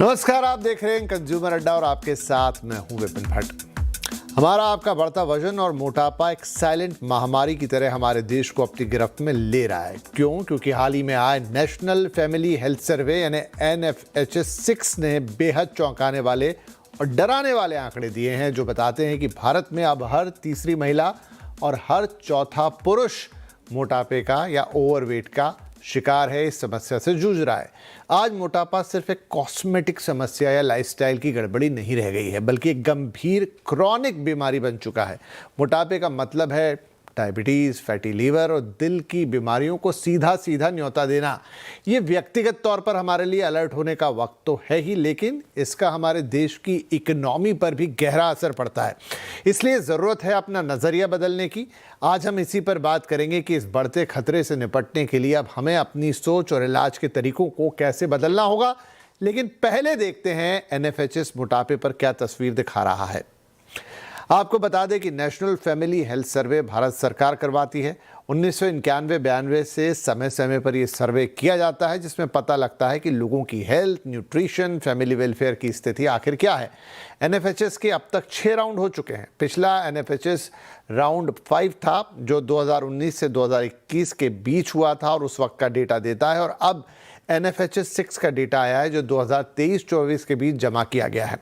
नमस्कार, आप देख रहे हैं कंज्यूमर अड्डा और आपके साथ मैं हूं विपिन भट्ट। हमारा आपका बढ़ता वजन और मोटापा एक साइलेंट महामारी की तरह हमारे देश को अपनी गिरफ्त में ले रहा है। क्यों? क्योंकि हाल ही में आए नेशनल फैमिली हेल्थ सर्वे यानी NFHS 6 ने बेहद चौंकाने वाले और डराने वाले आंकड़े दिए हैं, जो बताते हैं कि भारत में अब हर तीसरी महिला और हर चौथा पुरुष मोटापे का या ओवरवेट का शिकार है, इस समस्या से जूझ रहा है। आज मोटापा सिर्फ एक कॉस्मेटिक समस्या या लाइफस्टाइल की गड़बड़ी नहीं रह गई है, बल्कि एक गंभीर क्रॉनिक बीमारी बन चुका है। मोटापे का मतलब है डायबिटीज़, फैटी लीवर और दिल की बीमारियों को सीधा सीधा न्योता देना। ये व्यक्तिगत तौर पर हमारे लिए अलर्ट होने का वक्त तो है ही, लेकिन इसका हमारे देश की इकोनॉमी पर भी गहरा असर पड़ता है। इसलिए ज़रूरत है अपना नज़रिया बदलने की। आज हम इसी पर बात करेंगे कि इस बढ़ते खतरे से निपटने के लिए अब हमें अपनी सोच और इलाज के तरीकों को कैसे बदलना होगा। लेकिन पहले देखते हैं NFHS मोटापे पर क्या तस्वीर दिखा रहा है। आपको बता दें कि national family health survey Bharat सरकार करवाती है। 1991-92 से समय समय पर यह सर्वे किया जाता है, जिसमें पता लगता है कि लोगों की हेल्थ, न्यूट्रिशन, फैमिली वेलफेयर की स्थिति आखिर क्या है। NFHS के अब तक 6 राउंड हो चुके हैं। पिछला NFHS राउंड 5 था, जो 2019 से 2021 के बीच हुआ था और उस वक्त का डेटा देता है। और अब NFHS 6 का डेटा आया है, जो 2023-24 के बीच जमा किया गया है।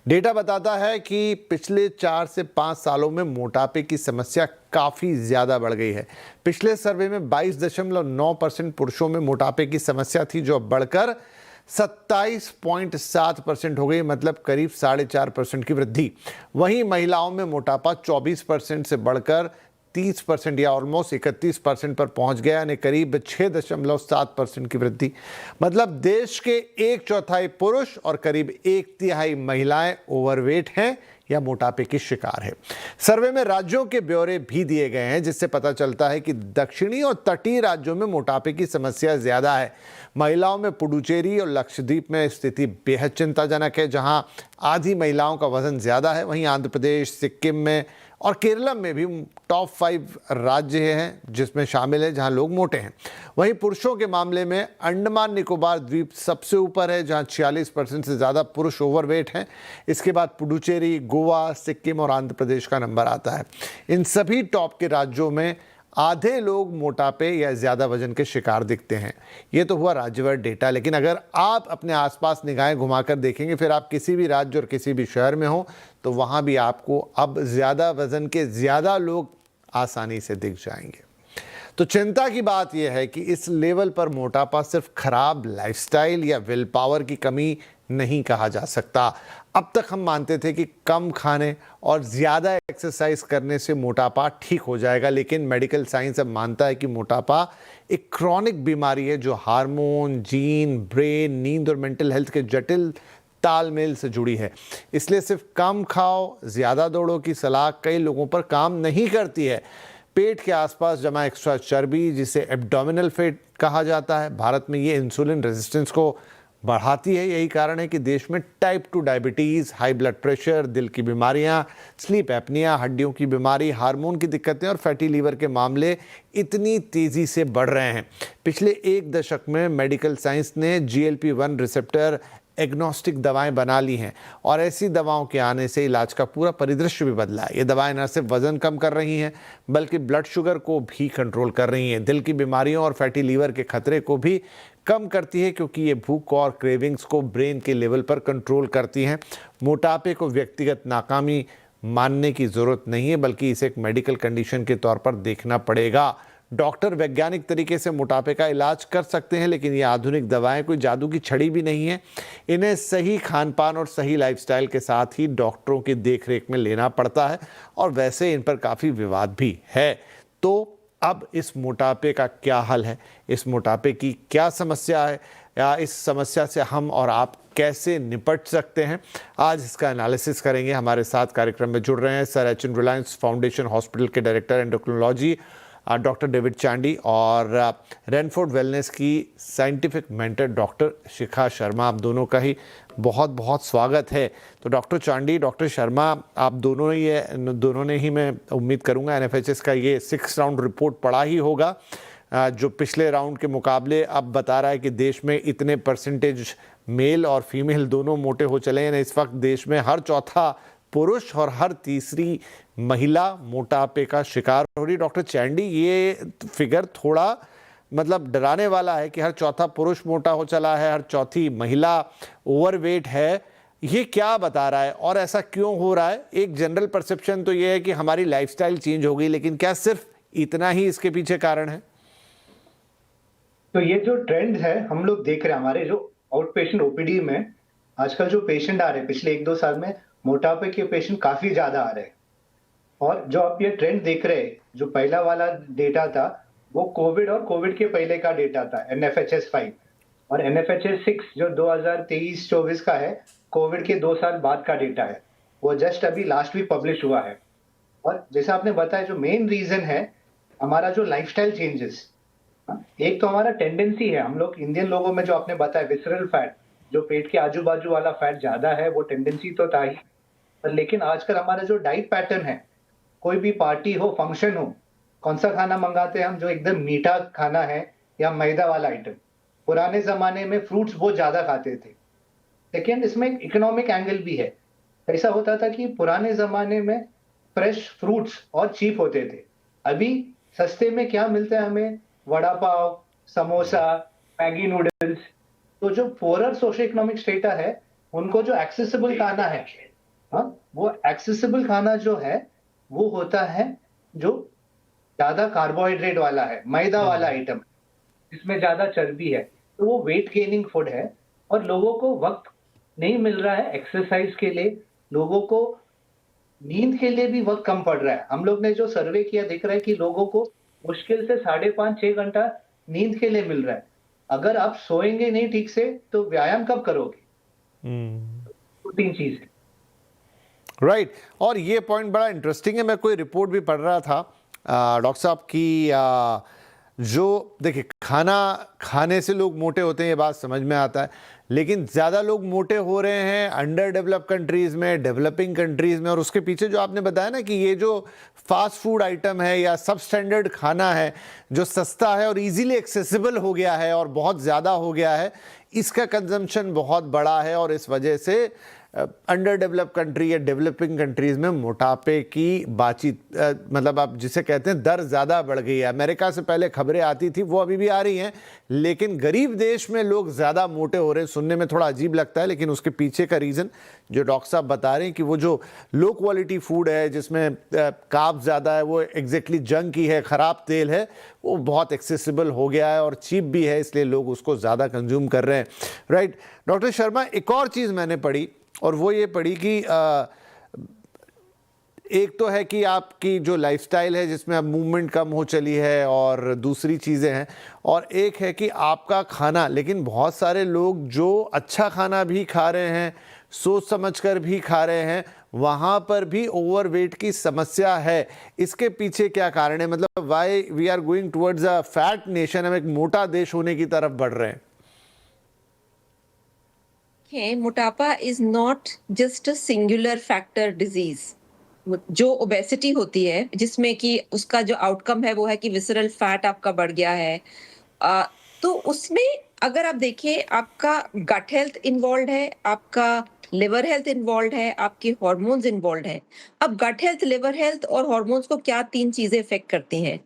डेटा बताता है कि पिछले 4 से 5 सालों में मोटापे की समस्या काफ़ी ज़्यादा बढ़ गई है। पिछले सर्वे में 22.9% पुरुषों में मोटापे की समस्या थी, जो अब बढ़कर 27.7% हो गई, मतलब करीब 4.5% की वृद्धि। वहीं महिलाओं में मोटापा 24% से बढ़कर 30% या ऑलमोस्ट 31% पर पहुंच गया, यानी करीब 6.7% की वृद्धि। मतलब देश के 1/4 पुरुष और करीब 1/3 महिलाएं ओवरवेट हैं या मोटापे की शिकार है। सर्वे में राज्यों के ब्यौरे भी दिए गए हैं, जिससे पता चलता है कि दक्षिणी और तटीय राज्यों में मोटापे की समस्या ज्यादा है। महिलाओं में पुडुचेरी और लक्षद्वीप में स्थिति बेहद चिंताजनक है, जहां आधी महिलाओं का वजन ज्यादा है। वहीं आंध्र प्रदेश, सिक्किम में और केरला में भी टॉप 5 राज्य हैं, जिसमें शामिल है जहां लोग मोटे हैं। वहीं पुरुषों के मामले में अंडमान निकोबार द्वीप सबसे ऊपर है, जहां 46% से ज़्यादा पुरुष ओवरवेट हैं। इसके बाद पुडुचेरी, गोवा, सिक्किम और आंध्र प्रदेश का नंबर आता है। इन सभी टॉप के राज्यों में आधे लोग मोटापे या ज़्यादा वजन के शिकार दिखते हैं। ये तो हुआ राज्यवार डेटा, लेकिन अगर आप अपने आसपास निगाहें घुमाकर देखेंगे, फिर आप किसी भी राज्य और किसी भी शहर में हो, तो वहाँ भी आपको अब ज़्यादा वजन के ज़्यादा लोग आसानी से दिख जाएंगे। तो चिंता की बात यह है कि इस लेवल पर मोटापा सिर्फ खराब लाइफस्टाइल या विल पावर की कमी नहीं कहा जा सकता। अब तक हम मानते थे कि कम खाने और ज़्यादा एक्सरसाइज करने से मोटापा ठीक हो जाएगा, लेकिन मेडिकल साइंस अब मानता है कि मोटापा एक क्रॉनिक बीमारी है, जो हार्मोन, जीन, ब्रेन, नींद और मेंटल हेल्थ के जटिल तालमेल से जुड़ी है। इसलिए सिर्फ कम खाओ, ज़्यादा दौड़ो की सलाह कई लोगों पर काम नहीं करती है। पेट के आसपास जमा एक्स्ट्रा चर्बी, जिसे एब्डोमिनल फैट कहा जाता है, भारत में ये इंसुलिन रेजिस्टेंस को बढ़ाती है। यही कारण है कि देश में type 2 diabetes, high blood pressure, दिल की बीमारियां, स्लीप एपनिया, हड्डियों की बीमारी, हार्मोन की दिक्कतें और फैटी लीवर के मामले इतनी तेज़ी से बढ़ रहे हैं। पिछले 1 दशक में मेडिकल साइंस ने GLP-1 रिसेप्टर एग्नोस्टिक दवाएं बना ली हैं, और ऐसी दवाओं के आने से इलाज का पूरा परिदृश्य भी बदला है। ये दवाएं न सिर्फ वजन कम कर रही हैं, बल्कि ब्लड शुगर को भी कंट्रोल कर रही हैं, दिल की बीमारियों और फैटी लीवर के खतरे को भी कम करती है, क्योंकि ये भूख और क्रेविंग्स को ब्रेन के लेवल पर कंट्रोल करती हैं। मोटापे को व्यक्तिगत नाकामी मानने की ज़रूरत नहीं है, बल्कि इसे एक मेडिकल कंडीशन के तौर पर देखना पड़ेगा। डॉक्टर वैज्ञानिक तरीके से मोटापे का इलाज कर सकते हैं, लेकिन ये आधुनिक दवाएं कोई जादू की छड़ी भी नहीं है। इन्हें सही खानपान और सही लाइफस्टाइल के साथ ही डॉक्टरों की देखरेख में लेना पड़ता है, और वैसे इन पर काफ़ी विवाद भी है। तो अब इस मोटापे का क्या हल है, इस मोटापे की क्या समस्या है, या इस समस्या से हम और आप कैसे निपट सकते हैं, आज इसका एनालिसिस करेंगे। हमारे साथ कार्यक्रम में जुड़ रहे हैं sir HN Reliance foundation hospital के director endocrinology doctor David Chandy और रेनफोर्ड वेलनेस की scientific mentor doctor Shikha Sharma. आप दोनों का ही बहुत बहुत स्वागत है। तो डॉक्टर चांडी, डॉक्टर शर्मा, आप दोनों ने ही मैं उम्मीद करूंगा NFHS का ये 6 राउंड रिपोर्ट पढ़ा ही होगा, जो पिछले राउंड के मुकाबले अब बता रहा है कि देश में इतने परसेंटेज मेल और फीमेल दोनों मोटे हो चले हैं। इस वक्त देश में हर चौथा पुरुष और हर तीसरी महिला मोटापे का शिकार हो रही। डॉक्टर चैंडी, ये फिगर थोड़ा मतलब डराने वाला है कि हर चौथा पुरुष मोटा हो चला है, हर चौथी महिला ओवरवेट है। ये क्या बता रहा है और ऐसा क्यों हो रहा है? एक जनरल परसेप्शन तो ये है कि हमारी लाइफस्टाइल चेंज हो गई, लेकिन क्या सिर्फ इतना ही इसके पीछे कारण है? तो ये जो ट्रेंड है हम लोग देख रहे हैं हमारे जो आउट पेशेंट ओपीडी में, आजकल जो पेशेंट आ रहे हैं पिछले 1-2 साल में मोटापे के पेशेंट काफी ज्यादा आ रहे हैं। और जो आप ये ट्रेंड देख रहे हैं, जो पहला वाला डेटा था वो कोविड और कोविड के पहले का डेटा था, NFHS 5, और NFHS 6 जो 2023-24 का है, कोविड के 2 साल बाद का डेटा है। वो जस्ट अभी लास्ट वीक पब्लिश हुआ है। और जैसा आपने बताया, जो मेन रीजन है हमारा जो लाइफस्टाइल चेंजेस। एक तो हमारा टेंडेंसी है, हम लोग इंडियन लोगों में जो आपने बताया विसरल फैट, जो पेट के आजू बाजू वाला फैट ज्यादा है, वो टेंडेंसी तो था ही। पर लेकिन आजकल हमारा जो डाइट पैटर्न है, कोई भी पार्टी हो, फंक्शन हो, कौन सा खाना मंगाते हैं हम, जो एकदम मीठा खाना है या मैदा वाला आइटम। पुराने जमाने में फ्रूट्स बहुत ज्यादा खाते थे। लेकिन इसमें एक इकोनॉमिक एंगल भी है। ऐसा होता था कि पुराने जमाने में फ्रेश फ्रूट्स और चीप होते थे। अभी सस्ते में क्या मिलता है हमें? Vada pav, samosa, Maggi noodles. तो जो पोरर सोशो इकोनॉमिक स्टेटा है, उनको जो एक्सेसिबल खाना है, वो एक्सेसिबल खाना जो है वो होता है जो ज्यादा कार्बोहाइड्रेट वाला है, मैदा वाला आइटम, जिसमें ज्यादा चर्बी है। तो वो वेट गेनिंग फूड है। और लोगों को वक्त नहीं मिल रहा है एक्सरसाइज के लिए, लोगों को नींद के लिए भी वक्त कम पड़ रहा है। हम लोग ने जो सर्वे किया दिख रहा है कि लोगों को मुश्किल से 5.5-6 घंटा नींद के लिए मिल रहा है। अगर आप सोएंगे नहीं ठीक से तो व्यायाम कब करोगे? तो 3 चीज है। राइट और ये पॉइंट बड़ा इंटरेस्टिंग है। मैं कोई रिपोर्ट भी पढ़ रहा था डॉक्टर साहब की, जो देखिए खाना खाने से लोग मोटे होते हैं, ये बात समझ में आता है, लेकिन ज़्यादा लोग मोटे हो रहे हैं अंडर डेवलप कंट्रीज़ में, डेवलपिंग कंट्रीज़ में। और उसके पीछे जो आपने बताया ना कि ये जो फास्ट फूड आइटम है या सब स्टैंडर्ड खाना है जो सस्ता है और इजीली एक्सेसिबल हो गया है और बहुत ज़्यादा हो गया है, इसका कंजम्पशन बहुत बड़ा है और इस वजह से अंडर डेवलप कंट्री या डेवलपिंग कंट्रीज़ में मोटापे की बातचीत मतलब आप जिसे कहते हैं दर ज़्यादा बढ़ गई है। अमेरिका से पहले खबरें आती थी, वो अभी भी आ रही हैं, लेकिन गरीब देश में लोग ज़्यादा मोटे हो रहे हैं। सुनने में थोड़ा अजीब लगता है, लेकिन उसके पीछे का रीज़न जो डॉक्टर साहब बता रहे हैं कि वो जो लो क्वालिटी फूड है जिसमें कार्ब ज़्यादा है, वो एग्जैक्टली जंक ही है, ख़राब तेल है, वो बहुत एक्सेसिबल हो गया है और चीप भी है, इसलिए लोग उसको ज़्यादा कंज्यूम कर रहे हैं। राइट डॉक्टर शर्मा, एक और चीज़ मैंने पढ़ी और वो ये पढ़ी कि एक तो है कि आपकी जो लाइफस्टाइल है जिसमें अब मूवमेंट कम हो चली है और दूसरी चीज़ें हैं, और एक है कि आपका खाना। लेकिन बहुत सारे लोग जो अच्छा खाना भी खा रहे हैं, सोच समझकर भी खा रहे हैं, वहाँ पर भी ओवरवेट की समस्या है। इसके पीछे क्या कारण है? मतलब why we are going towards a fat nation, हम एक मोटा देश होने की तरफ बढ़ रहे हैं। मोटापा is not just a singular factor disease. जो ओबेसिटी होती है जिसमें कि उसका जो आउटकम है वो है कि विसरल फैट आपका बढ़ गया है, तो उसमें अगर आप देखें आपका गट हेल्थ इन्वॉल्व है, आपका लिवर हेल्थ इन्वॉल्व है, आपके हॉर्मोन्स इन्वॉल्व है। अब गट हेल्थ, लिवर हेल्थ और हॉर्मोन्स को क्या 3 चीजें इफेक्ट करती हैं?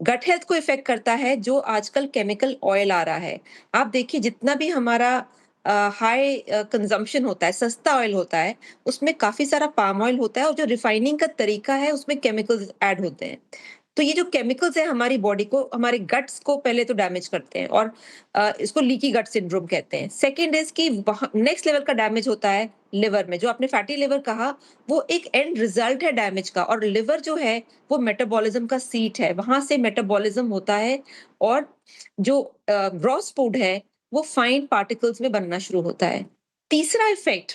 गट हेल्थ को इफेक्ट करता है जो आजकल केमिकल ऑयल आ रहा है। आप देखिए जितना भी हमारा हाई कंजम्पशन होता है, सस्ता ऑयल होता है, उसमें काफी सारा पाम ऑयल होता है और जो रिफाइनिंग का तरीका है उसमें केमिकल्स ऐड होते हैं। तो ये जो केमिकल्स है हमारी बॉडी को, हमारे गट्स को पहले तो डैमेज करते हैं और इसको लीकी गट सिंड्रोम कहते हैं। सेकेंड इज कि नेक्स्ट लेवल का डैमेज होता है लिवर में। जो आपने फैटी लिवर कहा, वो एक एंड रिजल्ट है डैमेज का। और लिवर जो है वो मेटाबॉलिज्म का सीट है, वहां से मेटाबॉलिज्म होता है और जो ग्रॉस फूड है वो फाइन पार्टिकल्स में बनना शुरू होता है। तीसरा इफेक्ट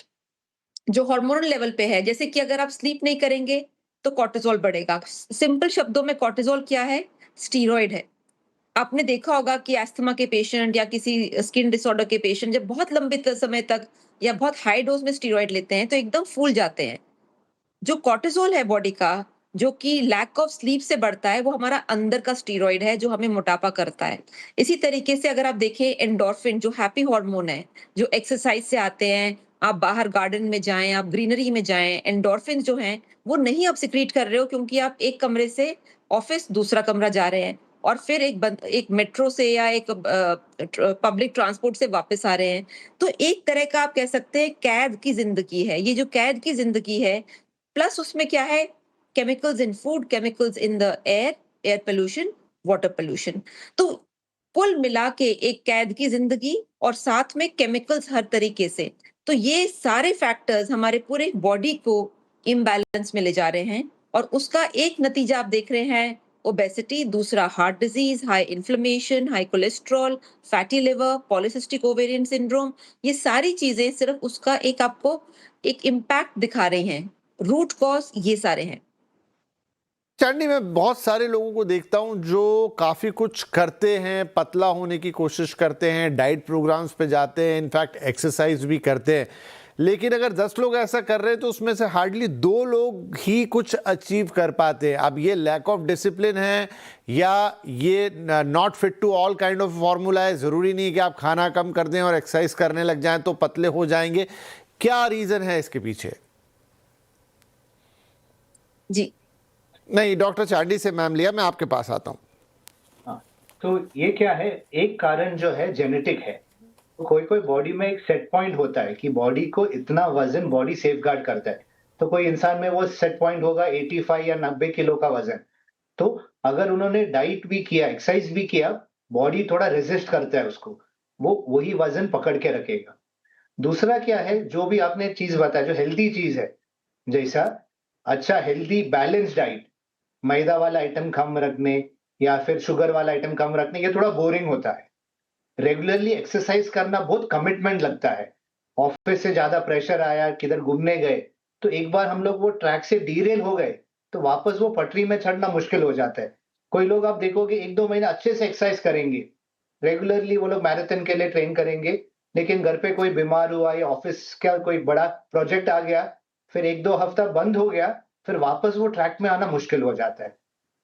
जो हार्मोनल लेवल पे है, जैसे कि अगर आप स्लीप नहीं करेंगे तो कॉर्टिसोल बढ़ेगा। सिंपल शब्दों में कॉर्टिसोल क्या है? स्टीरॉइड है। आपने देखा होगा कि अस्थमा के पेशेंट या किसी स्किन डिसऑर्डर के पेशेंट जब बहुत लंबे समय तक या बहुत हाई डोज में स्टीरॉइड लेते हैं तो एकदम फूल जाते हैं। जो कॉर्टिसोल है बॉडी का, जो कि लैक ऑफ स्लीप से बढ़ता है, वो हमारा अंदर का स्टीरॉइड है जो हमें मोटापा करता है। इसी तरीके से अगर आप देखें एंडोर्फिन जो हैप्पी हार्मोन है, जो एक्सरसाइज से आते हैं, आप बाहर गार्डन में जाएँ, आप ग्रीनरी में जाएँ, एंडोर्फिन जो हैं, वो नहीं आप सीक्रेट कर रहे हो क्योंकि आप एक कमरे से ऑफिस दूसरा कमरा जा रहे हैं और फिर एक मेट्रो से या एक पब्लिक ट्रांसपोर्ट से वापस आ रहे हैं। तो एक तरह का आप कह सकते हैं कैद की ज़िंदगी है। ये जो कैद की ज़िंदगी है, प्लस उसमें क्या है chemicals in food, chemicals in the air, air pollution, water pollution. तो कुल मिला के एक कैद की ज़िंदगी और साथ में केमिकल्स हर तरीके से। तो ये सारे फैक्टर्स हमारे पूरे बॉडी को इम्बैलेंस में ले जा रहे हैं और उसका एक नतीजा आप देख रहे हैं ओबेसिटी, दूसरा heart disease, high inflammation, high cholesterol, fatty liver, polycystic ovarian syndrome. ये सारी चीजें सिर्फ उसका एक आपको एक इम्पैक्ट दिखा रही हैं। रूट कॉज ये सारे हैं। चांदनी, मैं बहुत सारे लोगों को देखता हूं जो काफ़ी कुछ करते हैं, पतला होने की कोशिश करते हैं, डाइट प्रोग्राम्स पे जाते हैं, इनफैक्ट एक्सरसाइज भी करते हैं, लेकिन अगर 10 लोग ऐसा कर रहे हैं तो उसमें से हार्डली 2 लोग ही कुछ अचीव कर पाते हैं। अब ये लैक ऑफ डिसिप्लिन है या ये not fit to all kind of formula है? ज़रूरी नहीं कि आप खाना कम कर दें और एक्सरसाइज करने लग जाएं तो पतले हो जाएंगे। क्या रीज़न है इसके पीछे? जी। नहीं, डॉक्टर चार्डी से मैम लिया, मैं आपके पास आता हूँ। हाँ, तो ये क्या है, एक कारण जो है जेनेटिक है। तो कोई-कोई बॉडी में एक सेट पॉइंट होता है कि बॉडी को इतना वज़न बॉडी सेफगार्ड करता है। तो कोई इंसान में वो सेट पॉइंट होगा 85 या 90 किलो का वज़न। तो अगर उन्होंने डाइट भी किया, एक्सरसाइज भी किया, बॉडी थोड़ा रेजिस्ट करता है उसको। वो वही वज़न पकड़ के रखेगा। दूसरा क्या है, जो भी आपने चीज़ बताया, जो हेल्दी चीज़ है, जैसा अच्छा हेल्दी बैलेंस डाइट, मैदा वाला आइटम कम रखने या फिर शुगर वाला आइटम कम रखने, ये थोड़ा बोरिंग होता है। रेगुलरली एक्सरसाइज करना बहुत कमिटमेंट लगता है। ऑफिस से ज्यादा प्रेशर आया, किधर घूमने गए, तो एक बार हम लोग वो ट्रैक से डीरेल हो गए, तो वापस वो पटरी में चढ़ना मुश्किल हो जाता है। कोई लोग आप देखोगे 1-2 महीना अच्छे से एक्सरसाइज करेंगे, रेगुलरली वो लोग मैराथन के लिए ट्रेन करेंगे, लेकिन घर पे कोई बीमार हुआ या ऑफिस का कोई बड़ा प्रोजेक्ट आ गया, फिर 1-2 हफ्ता बंद हो गया, फिर वापस वो ट्रैक में आना मुश्किल हो जाता है।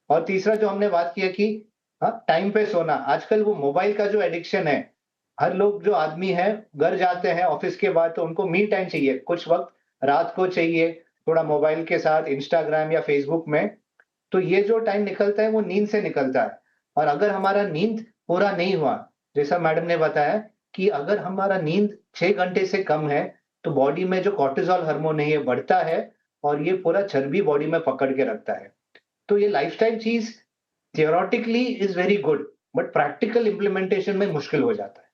और तीसरा जो हमने बात किया कि टाइम पे सोना, आजकल वो मोबाइल का जो एडिक्शन है, हर लोग जो आदमी है घर जाते हैं ऑफिस के बाद तो उनको मी टाइम चाहिए, कुछ वक्त रात को चाहिए, थोड़ा मोबाइल के साथ इंस्टाग्राम या फेसबुक में। तो ये जो टाइम निकलता है वो नींद से निकलता है। और अगर हमारा नींद पूरा नहीं हुआ, जैसा मैडम ने बताया कि अगर हमारा नींद 6 घंटे से कम है, तो बॉडी में जो कॉर्टिसोल हार्मोन है ये बढ़ता है और ये पूरा चर्बी बॉडी में पकड़ के रखता है। तो ये लाइफस्टाइल चीज theoretically is very good, but practical implementation में मुश्किल हो जाता है।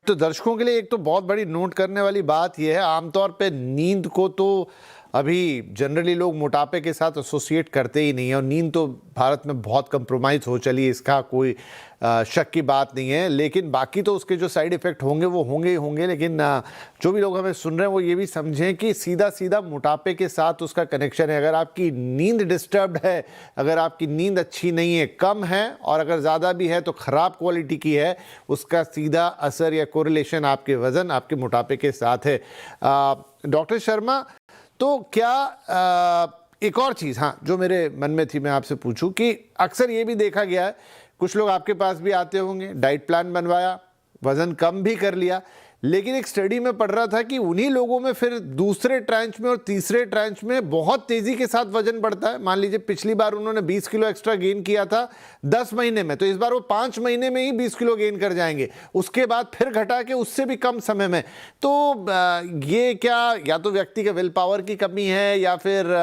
तो दर्शकों के लिए एक तो बहुत बड़ी नोट करने वाली बात यह है, आमतौर पे नींद को तो अभी जनरली लोग मोटापे के साथ एसोसिएट करते ही नहीं है और नींद तो भारत में बहुत कंप्रोमाइज हो चली है, इसका कोई शक की बात नहीं है। लेकिन बाकी तो उसके जो साइड इफ़ेक्ट होंगे वो होंगे ही होंगे। लेकिन जो भी लोग हमें सुन रहे हैं वो ये भी समझें कि सीधा सीधा मोटापे के साथ उसका कनेक्शन है। अगर आपकी नींद डिस्टर्ब्ड है, अगर आपकी नींद अच्छी नहीं है, कम है और अगर ज़्यादा भी है तो ख़राब क्वालिटी की है, उसका सीधा असर या कोरिलेशन आपके वज़न, आपके मोटापे के साथ है। डॉक्टर शर्मा, तो क्या एक और चीज़ हाँ जो मेरे मन में थी मैं आपसे पूछूं कि अक्सर ये भी देखा गया है, कुछ लोग आपके पास भी आते होंगे, डाइट प्लान बनवाया, वज़न कम भी कर लिया, लेकिन एक स्टडी में पढ़ रहा था कि उन्हीं लोगों में फिर दूसरे ट्रांच में और तीसरे ट्रांच में बहुत तेज़ी के साथ वजन बढ़ता है। मान लीजिए पिछली बार उन्होंने 20 किलो एक्स्ट्रा गेन किया था 10 महीने में, तो इस बार वो 5 महीने में ही 20 किलो गेन कर जाएंगे, उसके बाद फिर घटा के उससे भी कम समय में। तो ये क्या या तो व्यक्ति के विल पावर की कमी है या फिर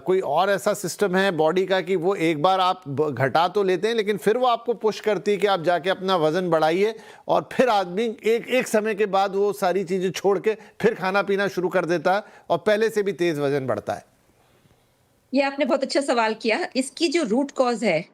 कोई और ऐसा सिस्टम है बॉडी का कि वो एक बार आप घटा तो लेते हैं लेकिन फिर वो आपको पुश करती है कि आप जाके अपना वजन बढ़ाइए और फिर आदमी एक समय के बाद वो सारी चीज़ें छोड़ के फिर खाना पीना शुरू कर देता है और पहले से भी तेज वजन बढ़ता है? ये आपने बहुत अच्छा सवाल किया। इसकी जो रूट कॉज है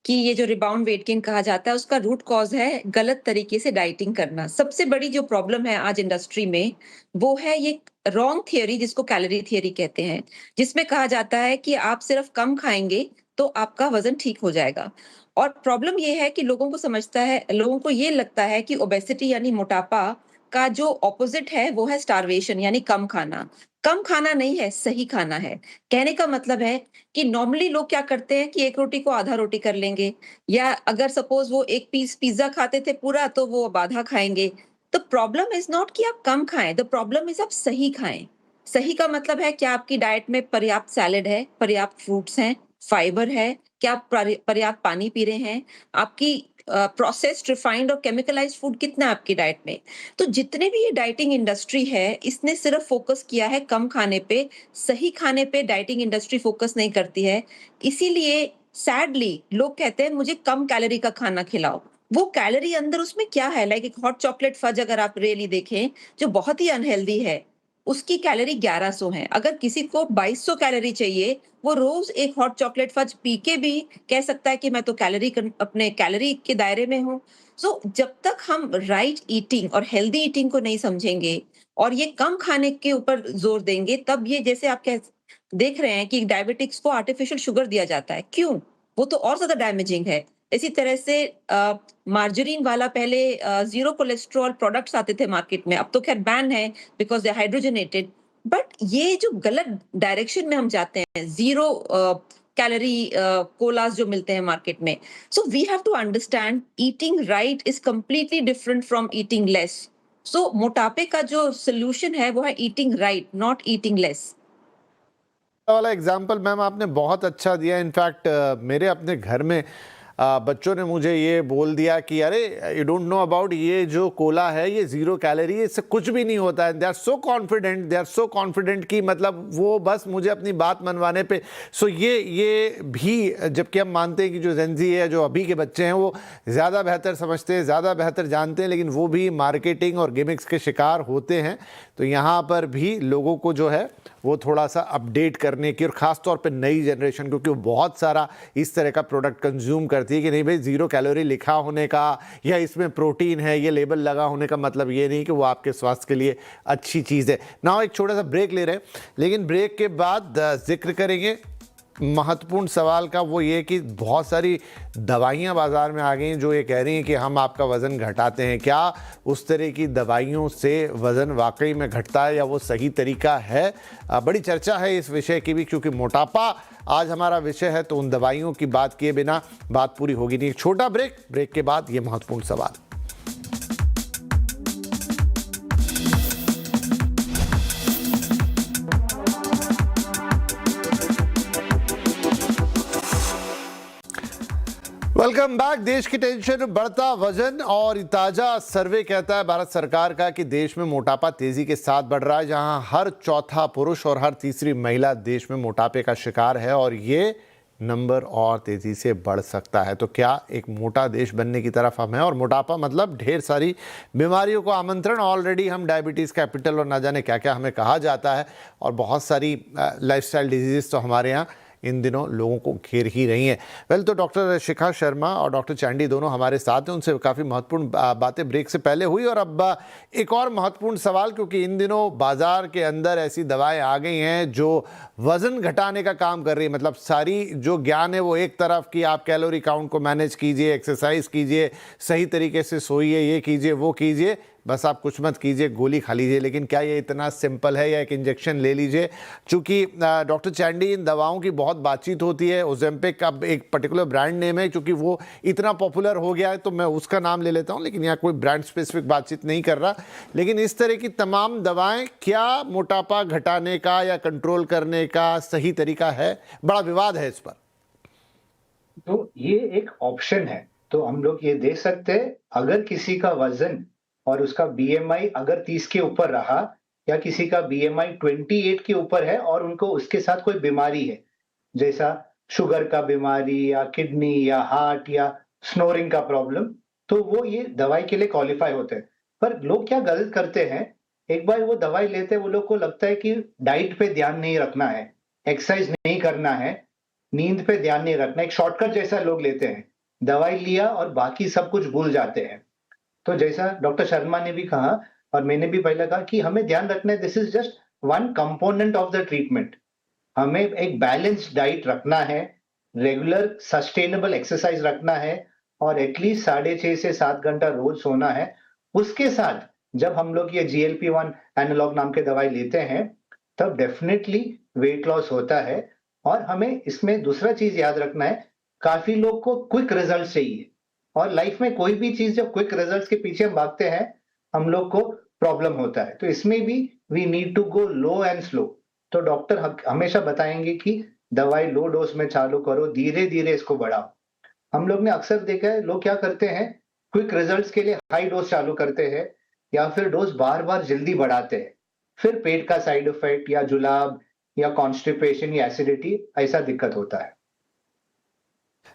कि ये जो रिबाउंड वेट गेन कहा जाता है, उसका रूट कॉज है गलत तरीके से डाइटिंग करना। सबसे बड़ी जो प्रॉब्लम है आज इंडस्ट्री में, वो है ये रॉन्ग थियरी जिसको कैलोरी थियरी कहते हैं, जिसमें कहा जाता है कि आप सिर्फ कम खाएंगे तो आपका वजन ठीक हो जाएगा। और प्रॉब्लम ये है कि लोगों को ये लगता है कि ओबेसिटी यानी मोटापा का जो ऑपोजिट है वो है स्टारवेशन यानी कम खाना। कम खाना नहीं है, सही खाना है। कहने का मतलब है कि नॉर्मली लोग क्या करते हैं कि एक रोटी को आधा रोटी कर लेंगे या अगर सपोज वो एक पीस पिज्जा खाते थे पूरा तो वो अब आधा खाएंगे। द प्रॉब्लम इज नॉट कि आप कम खाएं, द प्रॉब्लम इज आप सही खाएं। सही का मतलब है कि आपकी डाइट में पर्याप्त सैलेड है, पर्याप्त फ्रूट्स हैं, फाइबर है, क्या आप पर्याप्त पानी पी रहे हैं, आपकी प्रोसेस्ड रिफाइंड और केमिकलाइज्ड फूड कितना है आपकी डाइट में। तो जितने भी ये डाइटिंग इंडस्ट्री है इसने सिर्फ फोकस किया है कम खाने पे, सही खाने पे डाइटिंग इंडस्ट्री फोकस नहीं करती है। इसीलिए सैडली लोग कहते हैं मुझे कम कैलोरी का खाना खिलाओ। वो कैलोरी अंदर उसमें क्या है, लाइक एक हॉट चॉकलेट फज अगर आप रियली देखें जो बहुत ही अनहेल्दी है, उसकी कैलोरी 1100 है। अगर किसी को 2200 कैलोरी चाहिए, वो रोज एक हॉट चॉकलेट फज पी के भी कह सकता है कि मैं तो अपने कैलोरी के दायरे में हूँ। सो जब तक हम राइट ईटिंग और हेल्दी ईटिंग को नहीं समझेंगे और ये कम खाने के ऊपर जोर देंगे, तब ये जैसे आप कह देख रहे हैं कि डायबिटिक्स को आर्टिफिशियल शुगर दिया जाता है। क्यों? वो तो और ज्यादा डैमेजिंग है। इसी तरह से मार्जरीन वाला पहले जीरो कोलेस्ट्रॉल प्रोडक्ट्स आते थे मार्केट में, अब तो खैर बैन है बिकॉज दे हाइड्रोजनेटेड। बट ये जो गलत डायरेक्शन में हम जाते हैं, जीरो कैलोरी कोलास जो मिलते हैं मार्केट में, so we have to understand eating right is completely different from eating less. So मोटापे का जो सोल्यूशन है वो है eating right, not eating less. वाला एग्जाम्पल मैम आपने बहुत अच्छा दिया। इनफैक्ट मेरे अपने घर में बच्चों ने मुझे ये बोल दिया कि अरे यू डोंट नो अबाउट ये जो कोला है ये ज़ीरो कैलोरी है, इससे कुछ भी नहीं होता है। दे आर सो कॉन्फिडेंट कि मतलब वो बस मुझे अपनी बात मनवाने पे। सो ये भी, जबकि हम मानते हैं कि जो जेनजी है, जो अभी के बच्चे हैं, वो ज़्यादा बेहतर समझते हैं, ज़्यादा बेहतर जानते हैं, लेकिन वो भी मार्केटिंग और गिमिक्स के शिकार होते हैं। तो यहाँ पर भी लोगों को जो है वो थोड़ा सा अपडेट करने की, और ख़ास तौर पे नई जनरेशन, क्योंकि वो बहुत सारा इस तरह का प्रोडक्ट कंज्यूम करती है कि नहीं भाई ज़ीरो कैलोरी लिखा होने का या इसमें प्रोटीन है ये लेबल लगा होने का मतलब ये नहीं कि वो आपके स्वास्थ्य के लिए अच्छी चीज़ है ना। एक छोटा सा ब्रेक ले रहे हैं, लेकिन ब्रेक के बाद जिक्र करेंगे महत्वपूर्ण सवाल का, वो ये कि बहुत सारी दवाइयाँ बाज़ार में आ गई हैं जो ये कह रही हैं कि हम आपका वज़न घटाते हैं। क्या उस तरह की दवाइयों से वज़न वाकई में घटता है या वो सही तरीका है? बड़ी चर्चा है इस विषय की भी, क्योंकि मोटापा आज हमारा विषय है, तो उन दवाइयों की बात किए बिना बात पूरी होगी नहीं। छोटा ब्रेक के बाद ये महत्वपूर्ण सवाल। Welcome back. देश की टेंशन, बढ़ता वजन, और ताजा सर्वे कहता है भारत सरकार का कि देश में मोटापा तेजी के साथ बढ़ रहा है, जहां हर चौथा पुरुष और हर तीसरी महिला देश में मोटापे का शिकार है, और ये नंबर और तेजी से बढ़ सकता है। तो क्या एक मोटा देश बनने की तरफ हम हैं? और मोटापा मतलब ढेर सारी बीमारियों को आमंत्रण। ऑलरेडी हम डायबिटीज़ कैपिटल और ना जाने क्या क्या हमें कहा जाता है, और बहुत सारी लाइफस्टाइल डिजीज़ तो हमारे यहाँ इन दिनों लोगों को घेर ही रही हैं। वेल, तो डॉक्टर शिखा शर्मा और डॉक्टर चैंडी दोनों हमारे साथ हैं, उनसे काफ़ी महत्वपूर्ण बातें ब्रेक से पहले हुई। और अब एक और महत्वपूर्ण सवाल, क्योंकि इन दिनों बाज़ार के अंदर ऐसी दवाएं आ गई हैं जो वज़न घटाने का काम कर रही है। मतलब सारी जो ज्ञान है वो एक तरफ कि आप कैलोरी काउंट को मैनेज कीजिए, एक्सरसाइज कीजिए, सही तरीके से सोइए, ये कीजिए वो कीजिए, बस आप कुछ मत कीजिए, गोली खा लीजिए। लेकिन क्या ये इतना सिंपल है, या एक इंजेक्शन ले लीजिए? चूँकि डॉक्टर चैंडी, इन दवाओं की बहुत बातचीत होती है। ओजेम्पिक अब एक पर्टिकुलर ब्रांड नेम है, क्योंकि वो इतना पॉपुलर हो गया है तो मैं उसका नाम ले लेता हूँ, लेकिन यहाँ कोई ब्रांड स्पेसिफिक बातचीत नहीं कर रहा। लेकिन इस तरह की तमाम दवाएं क्या मोटापा घटाने का या कंट्रोल करने का सही तरीका है? बड़ा विवाद है इस पर। तो ये एक ऑप्शन है, तो हम लोग ये दे सकते हैं, अगर किसी का वजन और उसका बीएमआई अगर 30 के ऊपर रहा, या किसी का बीएमआई 28 के ऊपर है और उनको उसके साथ कोई बीमारी है, जैसा शुगर का बीमारी या किडनी या हार्ट या स्नोरिंग का प्रॉब्लम, तो वो ये दवाई के लिए क्वालिफाई होते हैं। पर लोग क्या गलत करते हैं, एक बार वो दवाई लेते हैं, वो लोग को लगता है कि डाइट पे ध्यान नहीं रखना है, एक्सरसाइज नहीं करना है, नींद पे ध्यान नहीं रखना, एक शॉर्टकट जैसा लोग लेते हैं, दवाई लिया और बाकी सब कुछ भूल जाते हैं। तो जैसा डॉक्टर शर्मा ने भी कहा और मैंने भी पहले कहा कि हमें ध्यान रखना है, this is just one component of the treatment. हमें एक बैलेंस्ड डाइट रखना है, रेगुलर सस्टेनेबल एक्सरसाइज रखना है, और एटलीस्ट 6.5 से 7 घंटा रोज सोना है। उसके साथ जब हम लोग ये GLP-1 एनालॉग नाम के दवाई लेते हैं, तब डेफिनेटली वेट लॉस होता है। और हमें इसमें दूसरा चीज याद रखना है, काफी लोग को क्विक रिजल्ट चाहिए, और लाइफ में कोई भी चीज जब क्विक रिजल्ट्स के पीछे हम भागते हैं, हम लोग को प्रॉब्लम होता है। तो इसमें भी we need to go low and slow. तो डॉक्टर हमेशा बताएंगे कि दवाई लो डोज में चालू करो, धीरे धीरे इसको बढ़ाओ। हम लोग ने अक्सर देखा है, लोग क्या करते हैं, क्विक रिजल्ट्स के लिए हाई डोज चालू करते हैं, या फिर डोज बार बार जल्दी बढ़ाते हैं। फिर पेट का साइड इफेक्ट या जुलाब या कॉन्स्टिपेशन या एसिडिटी ऐसा दिक्कत होता है।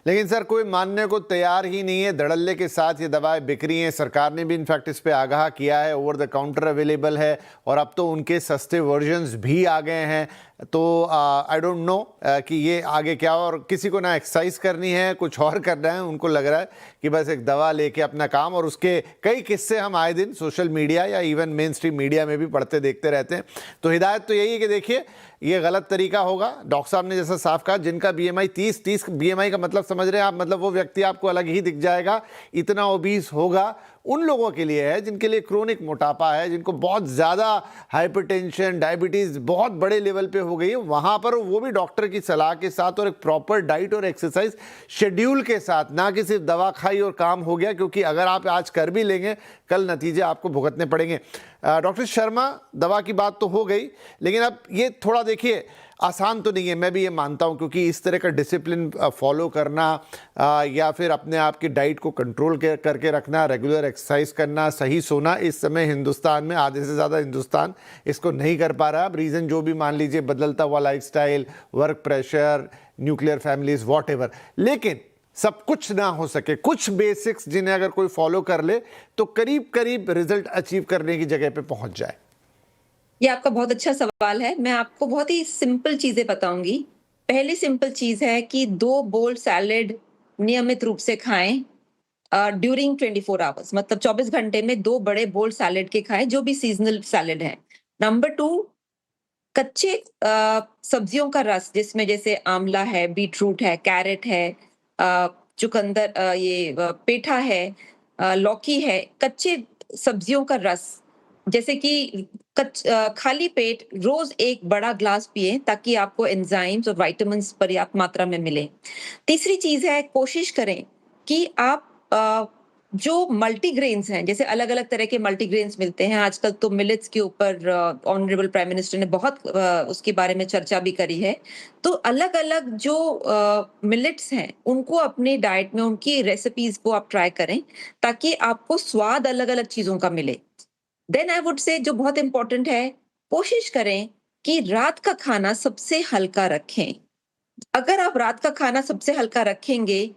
लेकिन सर कोई मानने को तैयार ही नहीं है, धड़ल्ले के साथ ये दवाएं बिक रही हैं। सरकार ने भी इनफैक्ट इस पे आगाह किया है, ओवर द काउंटर अवेलेबल है, और अब तो उनके सस्ते वर्जन्स भी आ गए हैं। तो आई डोंट नो कि ये आगे क्या हो, और किसी को ना एक्सरसाइज करनी है, कुछ और करना है, उनको लग रहा है कि बस एक दवा लेके अपना काम। और उसके कई किस्से हम आए दिन सोशल मीडिया या इवन मेन स्ट्रीम मीडिया में भी पढ़ते देखते रहते हैं। तो हिदायत तो यही है कि देखिए, ये गलत तरीका होगा। डॉक्टर साहब ने जैसा साफ कहा, जिनका BMI 30 BMI का मतलब समझ रहे हैं आप, मतलब वो व्यक्ति आपको अलग ही दिख जाएगा, इतना ओबीस होगा। उन लोगों के लिए है जिनके लिए क्रोनिक मोटापा है, जिनको बहुत ज़्यादा हाइपरटेंशन, डायबिटीज़ बहुत बड़े लेवल पे हो गई है, वहाँ पर वो भी डॉक्टर की सलाह के साथ और एक प्रॉपर डाइट और एक्सरसाइज शेड्यूल के साथ, ना कि सिर्फ दवा खाई और काम हो गया। क्योंकि अगर आप आज कर भी लेंगे, कल नतीजे आपको भुगतने पड़ेंगे। डॉक्टर शर्मा, दवा की बात तो हो गई, लेकिन अब ये थोड़ा देखिए आसान तो नहीं है, मैं भी ये मानता हूँ, क्योंकि इस तरह का डिसिप्लिन फॉलो करना या फिर अपने आप की डाइट को कंट्रोल करके रखना, रेगुलर एक्सरसाइज करना, सही सोना, इस समय हिंदुस्तान में आधे से ज़्यादा हिंदुस्तान इसको नहीं कर पा रहा। अब रीज़न जो भी मान लीजिए, बदलता हुआ lifestyle, work pressure, nuclear families, whatever. लेकिन सब कुछ ना हो सके, कुछ बेसिक्स जिन्हें अगर कोई फॉलो कर ले तो करीब करीब रिजल्ट अचीव करने की जगह पे पहुंच जाए। ये आपका बहुत अच्छा सवाल है। मैं आपको बहुत ही सिंपल चीजें बताऊंगी। पहली सिंपल चीज है कि 2 बोल सैलेड नियमित रूप से खाएं ड्यूरिंग 24 आवर्स, मतलब 24 घंटे में 2 बड़े बोल सैलेड के खाएं, जो भी सीजनल सैलेड है। नंबर 2, कच्चे सब्जियों का रस, जिसमें जैसे आंवला है, बीटरूट है, कैरेट है, चुकंदर, पेठा है, लौकी है, कच्चे सब्जियों का रस, जैसे कि खाली पेट रोज 1 बड़ा ग्लास पिए, ताकि आपको एंजाइम्स और विटामिन्स पर्याप्त मात्रा में मिले। तीसरी चीज है, कोशिश करें कि आप जो मल्टीग्रेन्स हैं, जैसे अलग अलग तरह के मल्टीग्रेन्स मिलते हैं आजकल, तो मिलेट्स के ऊपर ऑनरेबल प्राइम मिनिस्टर ने बहुत उसके बारे में चर्चा भी करी है। तो अलग अलग जो मिलेट्स हैं, उनको अपनी डाइट में, उनकी रेसिपीज को आप ट्राई करें, ताकि आपको स्वाद अलग अलग चीजों का मिले। देन आई वुड से, जो बहुत इंपॉर्टेंट है, कोशिश करें कि रात का खाना सबसे हल्का रखें। अगर आप रात का खाना सबसे हल्का रखेंगे,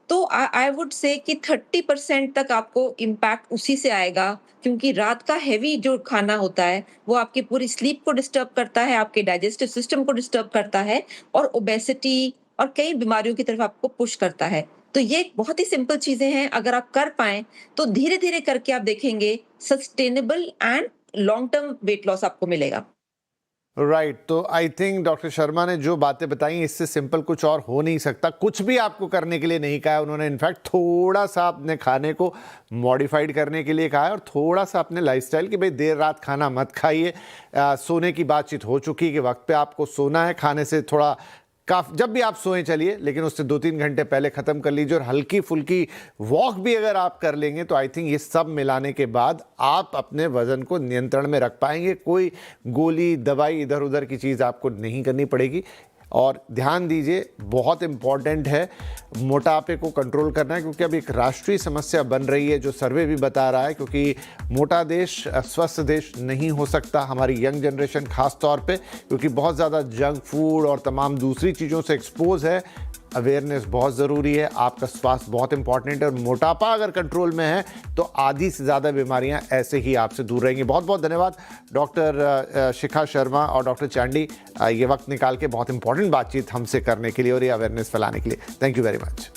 तो आई वुड से कि 30% तक आपको इम्पैक्ट उसी से आएगा, क्योंकि रात का हैवी जो खाना होता है वो आपकी पूरी स्लीप को डिस्टर्ब करता है, आपके डाइजेस्टिव सिस्टम को डिस्टर्ब करता है, और ओबेसिटी और कई बीमारियों की तरफ आपको पुश करता है। तो ये बहुत ही सिंपल चीजें हैं, अगर आप कर पाएं तो धीरे धीरे करके आप देखेंगे sustainable and long term weight loss आपको मिलेगा। राइट तो आई थिंक डॉक्टर शर्मा ने जो बातें बताई, इससे सिंपल कुछ और हो नहीं सकता। कुछ भी आपको करने के लिए नहीं कहा है उन्होंने, इनफैक्ट थोड़ा सा अपने खाने को मॉडिफाइड करने के लिए कहा है, और थोड़ा सा अपने लाइफस्टाइल कि भाई देर रात खाना मत खाइए। सोने की बातचीत हो चुकी है कि वक्त पे आपको सोना है, खाने से थोड़ा जब भी आप सोएं चलिए, लेकिन उससे 2-3 घंटे पहले ख़त्म कर लीजिए। और हल्की फुल्की वॉक भी अगर आप कर लेंगे तो आई थिंक ये सब मिलाने के बाद आप अपने वज़न को नियंत्रण में रख पाएंगे। कोई गोली दवाई इधर उधर की चीज़ आपको नहीं करनी पड़ेगी। और ध्यान दीजिए, बहुत इम्पॉर्टेंट है मोटापे को कंट्रोल करना है, क्योंकि अब एक राष्ट्रीय समस्या बन रही है, जो सर्वे भी बता रहा है। क्योंकि मोटा देश स्वस्थ देश नहीं हो सकता, हमारी यंग जनरेशन खास तौर पे, क्योंकि बहुत ज़्यादा जंक फूड और तमाम दूसरी चीज़ों से एक्सपोज है। अवेयरनेस बहुत ज़रूरी है, आपका स्वास्थ्य बहुत इंपॉर्टेंट है, और मोटापा अगर कंट्रोल में है तो आधी से ज़्यादा बीमारियां ऐसे ही आपसे दूर रहेंगी। बहुत बहुत धन्यवाद डॉक्टर शिखा शर्मा और डॉक्टर चांडी, ये वक्त निकाल के बहुत इंपॉर्टेंट बातचीत हमसे करने के लिए और ये अवेयरनेस फैलाने के लिए। Thank you very much.